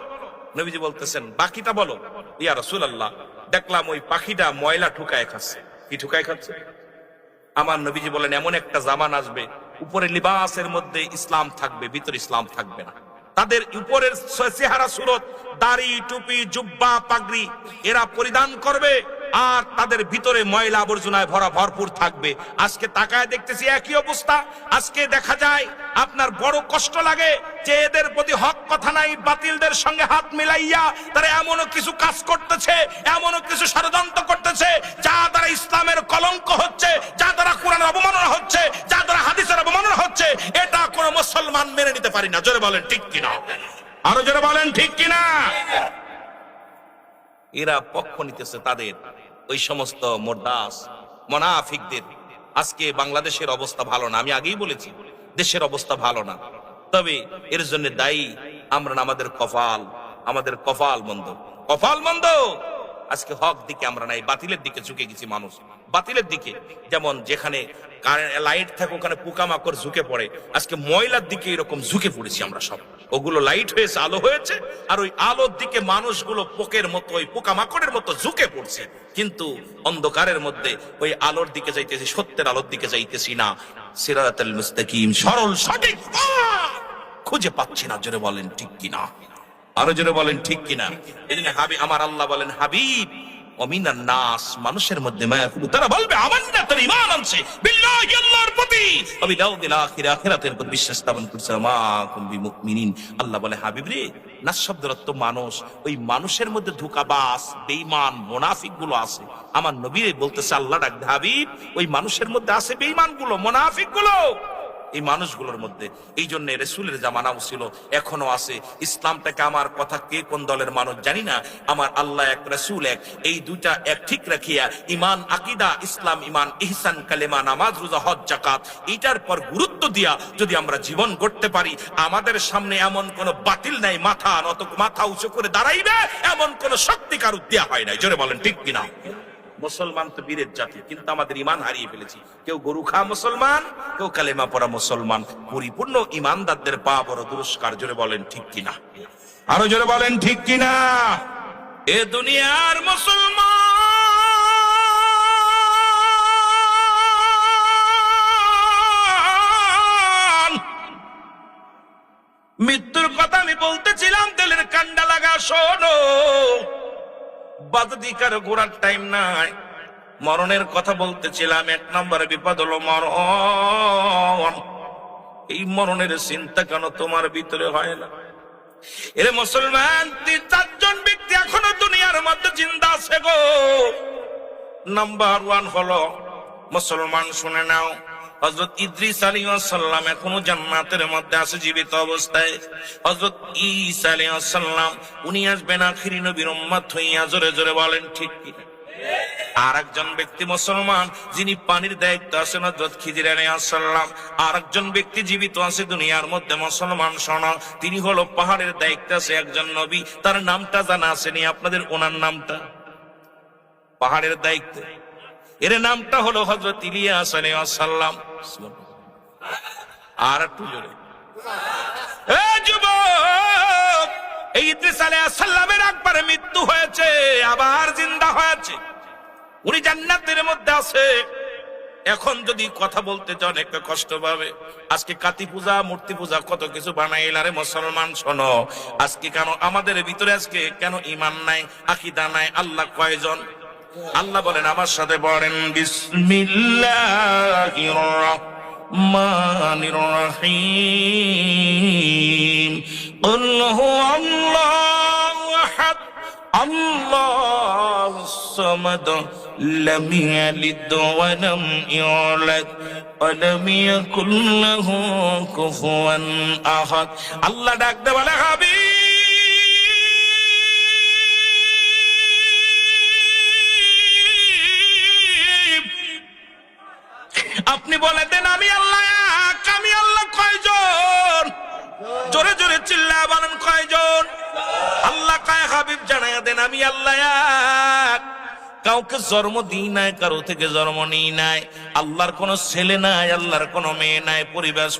নবীজি বলতেছেন, বাকিটা বলো। ইয়া রাসূলুল্লাহ, দেখলাম ওই পাখিটা ময়লা ঠুকায় খাচ্ছে। কি ঠুকায় খাচ্ছে? আমার নবীজি বলেন, এমন একটা জামান আসবে, উপরে লিবাসের মধ্যে ইসলাম থাকবে, ভিতরে ইসলাম থাকবে না। তাদের উপরের চেহারা সুরত, দাড়ি, টুপি, জুব্বা, পাগড়ি এরা পরিধান করবে, আর তাদের ভিতরে ময়লা আবর্জনায় ভরপুর থাকবে। আজকে তাকায় দেখতেছি একই অবস্থা। আজকে দেখা যায়, আপনার বড় কষ্ট লাগে যে এদের প্রতি হক কথা নাই, বাতিলদের সঙ্গে হাত মিলাইয়া তারা এমনও কিছু কাজ করতেছে, এমনও কিছু ষড়যন্ত্র করতেছে, যা দ্বারা ইসলামের কলঙ্ক হচ্ছে, যা দ্বারা কোরআনের অবমাননা হচ্ছে, যা দ্বারা হাদিসের অবমাননা হচ্ছে। এটা কোনো মুসলমান মেনে নিতে পারি না। জোরে বলেন ঠিক কিনা? আরো জোরে বলেন ঠিক কিনা? এরা পক্ষ নিতেছে তাদের ওই সমস্ত মোরদাস মুনাফিকদের। আজকে বাংলাদেশের অবস্থা ভালো না, আমি আগেই বলেছি দেশের অবস্থা ভালো না। তবে এর জন্য দায়ী আমরা না, আমাদের কপাল মন্দ, কপাল মন্দ। আজকে হক দিকে আমরা নাই, বাতিলের দিকে ঝুঁকে গেছি মানুষ। বাতিলের দিকে যেমন যেখানে লাইট থাকে ওখানে পোকামাকড় ঝুঁকে পড়ে, আজকে ময়লার দিকে এরকম ঝুঁকে পড়েছি আমরা সব। ওগুলো লাইট হয়েছে, আলো হয়েছে, আর ওই আলোর দিকে মানুষগুলো পোকের মতো, ওই পোকামাকড়ের মতো ঝুঁকে পড়ছে। কিন্তু অন্ধকারের মধ্যে ওই আলোর দিকে যাইতেছি, সত্যের আলোর দিকে যাইতেছি না। সিরাতাল মুস্তাকিম, সরল সঠিক খুঁজে পাচ্ছি না। জোরে বলেন ঠিক কিনা? আরো জোরে বলেন ঠিক কিনা? এজন্য আমার আল্লাহ বলেন, হাবিব অমিনান নাস, মানুষের মধ্যে মায়াকুলু, তারা বলবে আমান্না, তারা ঈমান আনছে বিল্লাহি, আল্লাহর প্রতি, ওয়া বিল ইয়াউমিল আখির, আখিরাতের প্রতি বিশ্বাস স্থাপন করছে। মা কুম বিমুমিনিন। আল্লাহ বলে, হাবিব রে, নাস শব্দের অর্থ মানুষ। ওই মানুষের মধ্যে ধোঁকাবাজ, বেঈমান, মুনাফিক গুলো আছে। আমার নবী বলতেছে, আল্লাহ ডাক, হাবিব ওই মানুষের মধ্যে আছে বেঈমান গুলো, মুনাফিক গুলো। এই মানুষগুলোর মধ্যে। এই জন্য রাসূলের জামানাও ছিল, এখনো আছে। ইসলামটাকে, আমার কথা কে কোন দলের মানুষ জানি না, আমার আল্লাহ এক, রাসূল এক, এই দুইটা এক ঠিক রাখিয়া ইমান, আকীদা, ইসলাম, ইমান, ইহসান, কালেমা, নামাজ, রোজা, হজ, যাকাত, এটার পর গুরুত্ব দিয়া যদি আমরা জীবন গড়তে পারি, আমাদের সামনে এমন কোন বাতিল নাই, মাথা উঁচু করে দাঁড়াইবে এমন কোন শক্তি কারু দেয়া হয় নাই। জোরে বলেন ঠিক কিনা? মুসলমান তো বীরের জাতি, কিন্তু আমাদের ইমান হারিয়ে ফেলেছি। কেউ গরু খা মুসলমান, কেউ কালেমা পড়া মুসলমান। পরিপূর্ণ ইমানদারদের পা বড় দুরস্কার। জোরে বলেন ঠিক কিনা? আরো জোরে বলেন ঠিক কিনা? এ দুনিয়ার মুসলমান, মৃত্যুর কথা আমি বলতেছিলাম, দিলের কান্ডা লাগা শোনো। বাদদিকার ঘোরার টাইম নাই। মরণের কথা বলতেছিলাম, এক নম্বরে বিপদ হলো মরণ। এই মরণের চিন্তা কেন তোমার ভিতরে হয় না? এরে মুসলমান, 3-4 ব্যক্তি এখনো দুনিয়ার মধ্যে জিন্দা আছে গো। নাম্বার 1 হলো মুসলমান, শুনে নাও, হযরত ইদ্রিস আলাইহিস সালাম এখনো জান্নাতের মধ্যে আছে জীবিত অবস্থায়। হযরত ঈসা আলাইহিস সালাম উনি আসবেন আখিরি নবীর উম্মত হইয়া। জোরে জোরে বলেন ঠিক কি? আর একজন ব্যক্তি মুসলমান যিনি পানির দায়িত্ব আছেন, হযরত খিজির আলাইহিস সালাম। আর একজন ব্যক্তি জীবিত আছে দুনিয়ার মধ্যে মুসলমান, শোনো, তিনি হলো পাহাড়ের দায়িত্ব আছে একজন নবী। তার নামটা জানা আসেনি আপনাদের? ওনার নামটা পাহাড়ের দায়িত্ব, এর নামটা হলো হযরত ইলিয়াস আলাইহিস সালাম। আর একটু জোরে, এ যুবক, এই ইদ্রিস আলাইহিস সালামের একবারে মৃত্যু হয়েছে, আবার জিন্দা হয়েছে, উনি জান্নাতের মধ্যে আছে। এখন যদি কথা বলতে চান একটা কষ্ট পাবে। আজকে কাতি পূজা, মূর্তি পূজা, কত কিছু বানাইলা রে মুসলমান। শোনো, আজকে কেন আমাদের ভিতরে আজকে কেন ঈমান নাই, আকীদা নাই? আল্লাহ কয়জন? আল্লাহ বলেন, আমার সাথে বলেন, বিসমিল্লাহির রাহমানির রহিম। কুল হুয়াল্লাহু আহাদ, আল্লাহুস সামাদ, লাম ইয়ালিদ ওয়া লাম ইউলাদ ওয়া লাম ইয়াকুল লাহু কুফুয়ান আহাদ। আল্লাহ ডাকতে বলে, হাবিব, আপনি বলে দেন আমি আল্লাহ এক। আমি আল্লাহ কয়জন? জোরে জোরে চিল্লা বলেন, কয়জন? আল্লাহ কয়, হাবিব জানাইয়া দেন আমি আল্লাহ এক। কাউকে জন্ম দিই নাই, কারো থেকে জন্ম নিই নাই। আল্লাহর কোন ছেলে নাই, আল্লাহর কোন মেয়ে নাই, পরিবেশ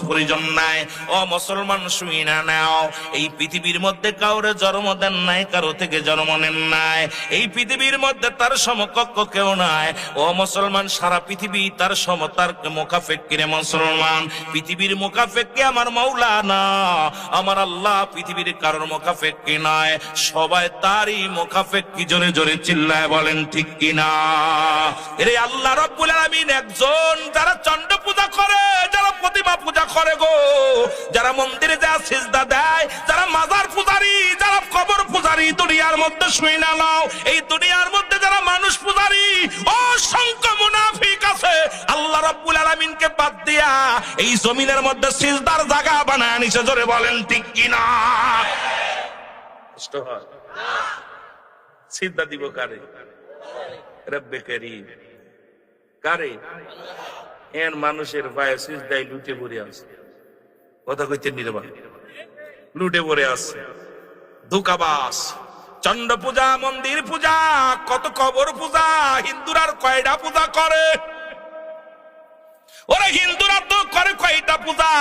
পরিজন নাই। ও মুসলমান, শুই না নাও, এই পৃথিবীর মধ্যে কাউরে জন্ম দেন নাই, কারো থেকে জন্ম নেন নাই। এই পৃথিবীর মধ্যে তার সমকক্ষ কেউ নাই। ও মুসলমান, সারা পৃথিবী তার তার মুখাফেক্কিরে মুসলমান। পৃথিবীর মুখাফেক্কি আমার মাওলানা, আমার আল্লাহ। পৃথিবীর কারোর মুখাফেক্কি নয়, সবাই তারই মুখাফেক্কি। জোরে জোরে চিল্লায় বলেন ঠিক কিনা? এরে আল্লাহ রাব্বুল আলামিন একজন। যারা চন্ড পূজা করে, যারা প্রতিমা পূজা করে গো, যারা মন্দিরে যায় সিজদা দেয়, যারা মাজার পূজারি, যারা কবর পূজারি, দুনিয়ার মধ্যে শুই না নাও, এই দুনিয়ার মধ্যে যারা মানুষ পূজারি, অসংখ্য মুনাফিক আছে। আল্লাহ রাব্বুল আলামিনকে বাদ দিয়া এই জমিনের মধ্যে সিজদার জায়গা বানায় নিছে। জোরে বলেন ঠিক কিনা? কষ্ট হয়? সিজদা দিব কারে? রব্বে করিম। কারে? এর মানুষের পায়ে সিজদায় লুটে পড়ে আছে। কথা কইতে নির্বাণ, লুটে পড়ে আছে। ধোঁকাবাজ। চন্ড পূজা, মন্দির পূজা, কত কবর পূজা। হিন্দুরা কয়টা পূজা করে? ওরা হিন্দুরা তো করে কয়টা পূজা?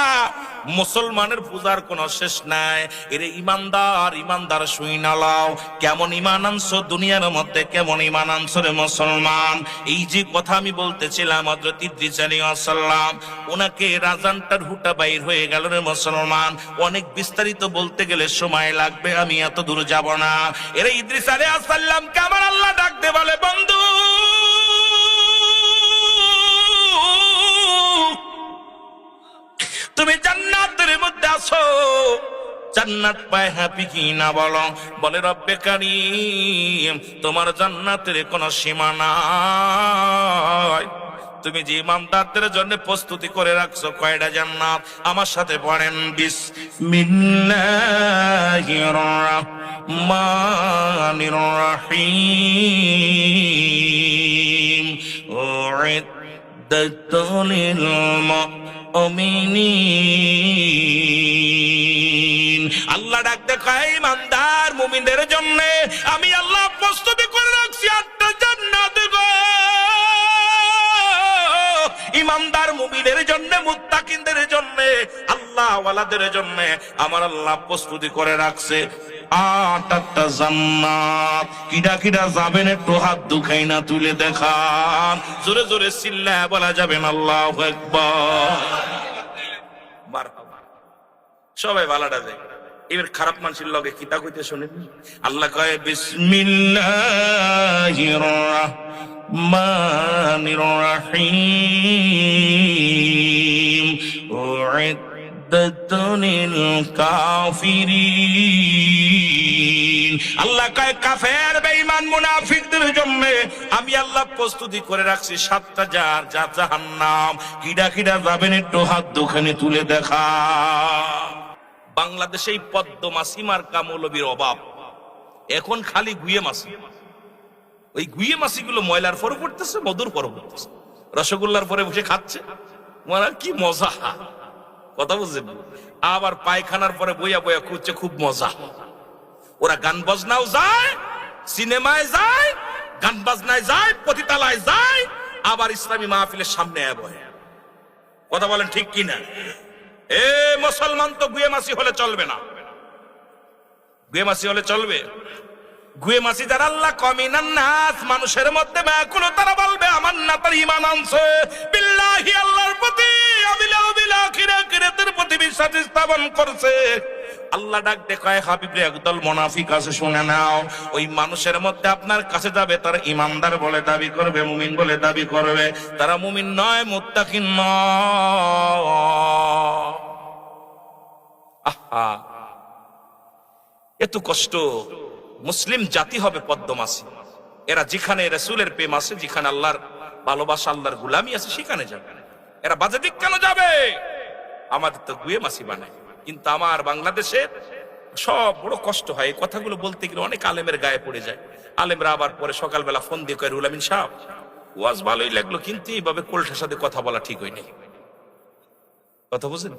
মুসলমানের পূজার কোন শেষ নাই। এরে ইমানদার, ইমানদার শুই না লাও, কেমন ইমান আনছো দুনিয়ার মধ্যে, কেমন ইমান আনছো রে মুসলমান। এই যে কথা আমি বলতেছিলাম, হযরত ইদ্রিস আলাইহিস সালাম, ওনাকে রাজানটার হুটা বাইর হয়ে গেল রে মুসলমান। অনেক বিস্তারিত বলতে গেলে সময় লাগবে, আমি এত দূর যাব না। এরে ইদ্রিস আলাইহিস সালামকে আমার আল্লাহ ডাকতে বলে, বন্ধু, তুমি জান্নাতের মধ্যে আছো, জান্নাত পায় হ্যাপি কি না বলো? বলে, রব্বে কারীম, তোমার জান্নাতের কোনো সীমা নাই। তুমি যে ইমানদারদের জন্য প্রস্তুতি করে রাখছো কয়টা জান্নাত? আমার সাথে পড়েন, বিসমিল্লাহির রাহমানির রাহিম। উইদ্দাত লিল মুমিনিন। আল্লাহ ডাক দেখায় ইমানদার মুমিনদের জন্য আমি আল্লাহ প্রস্তুতি করে রাখছি 8টা জান্নাত গো। ইমানদার মুমিনের জন্য, মুত্তাকিনদের জন্য, আল্লাহ ওয়ালাদের জন্য আমার আল্লাহ প্রস্তুতি করে রাখছে 8টা জান্নাত। কিডা কিডা যাবেন একটু হাত দুখাই না তুলে দেখান, জোরে জোরে চিল্লায়া বলা যাবেন আল্লাহু আকবার। মারহাবা। সবাই ভালোটা যায়। এবার খারাপ মানুষের লগে কিতা কইতে শুনেন, আল্লাহ কয় বিসমিল্লাহির রাহমানির রাহিম। উইদ্দাত লিল কাফিরিন। আল্লাহ কয় কাফের বেঈমান মুনাফিকদের জন্য আমি আল্লাহ প্রস্তুতি করে রাখছি 7টা জাহান্নাম। কিডা কিডা যাবেন একটু হাত দুখানে তুলে দেখা। বাংলাদেশে এই পদ্ম মাছি মার্কা মৌলবীর অভাব, এখন খালি গুয়ে মাছি। ওই গুয়ে মাছিগুলো ময়লার পরে পড়তেছে, মধুর পরে পড়তেছে, রসগোল্লার পরে বসে খাচ্ছে, মানে কি মজা, কথা বুঝছেন? আবার পায়খানার পরে বইয়া বইয়া খুঁজছে, খুব মজা। ওরা গান বাজনাও যায়, সিনেমায় যায়, গান বাজনায় যায়, পতিতালায় যায়, আবার ইসলামী মাহফিলের সামনে বহে। কথা বলেন ঠিক কিনা? এ মুসলমান তো গুয়ে মাছি হলে চলবে না, গুয়ে মাছি হলে চলবে? গুয়ে মাছি যারা আল্লাহ কমিনান নাস, মানুষের মধ্যে কোনো তারা বলবে আমার না তার ঈমান আনছে বিল্লাহি, আল্লাহর প্রতি, আখিরাতের প্রতি বিশ্বাস স্থাপন করছে। আল্লাহ ডাক দেখায় হাবিবরে একদল মুনাফিক আছে, শুনে নাও। ওই মানুষের মধ্যে আপনার কাছে যাবে, তারা ইমানদার বলে দাবি করবে, মুমিন বলে দাবি করবে, তারা মুমিন নয়, মুত্তাকিন নয়। আহা, এত কষ্ট। মুসলিম জাতি হবে পদ্মমাছি। এরা যেখানে রাসূলের প্রেম আছে, যেখানে আল্লাহর ভালোবাসা, আল্লাহর গোলামি আছে, সেখানে যাবে। এরা বাজে দিক কেন যাবে? আমাদের তো গুয়ে মাছি বানায়। কিন্তু আমার বাংলাদেশে সব বড় কষ্ট হয়, এই কথাগুলো বলতে গেলে অনেক আলেমের গায়ে পড়ে যায়। আলেমরা আবার পরে সকালবেলা ফোন দিয়ে কয়, রুহুল আমিন সাহেব ওয়াজ ভালোই লাগলো, কিন্তু এইভাবে কোল্ঠার সাথে কথা বলা ঠিক হয়নি। কথা বুঝেন?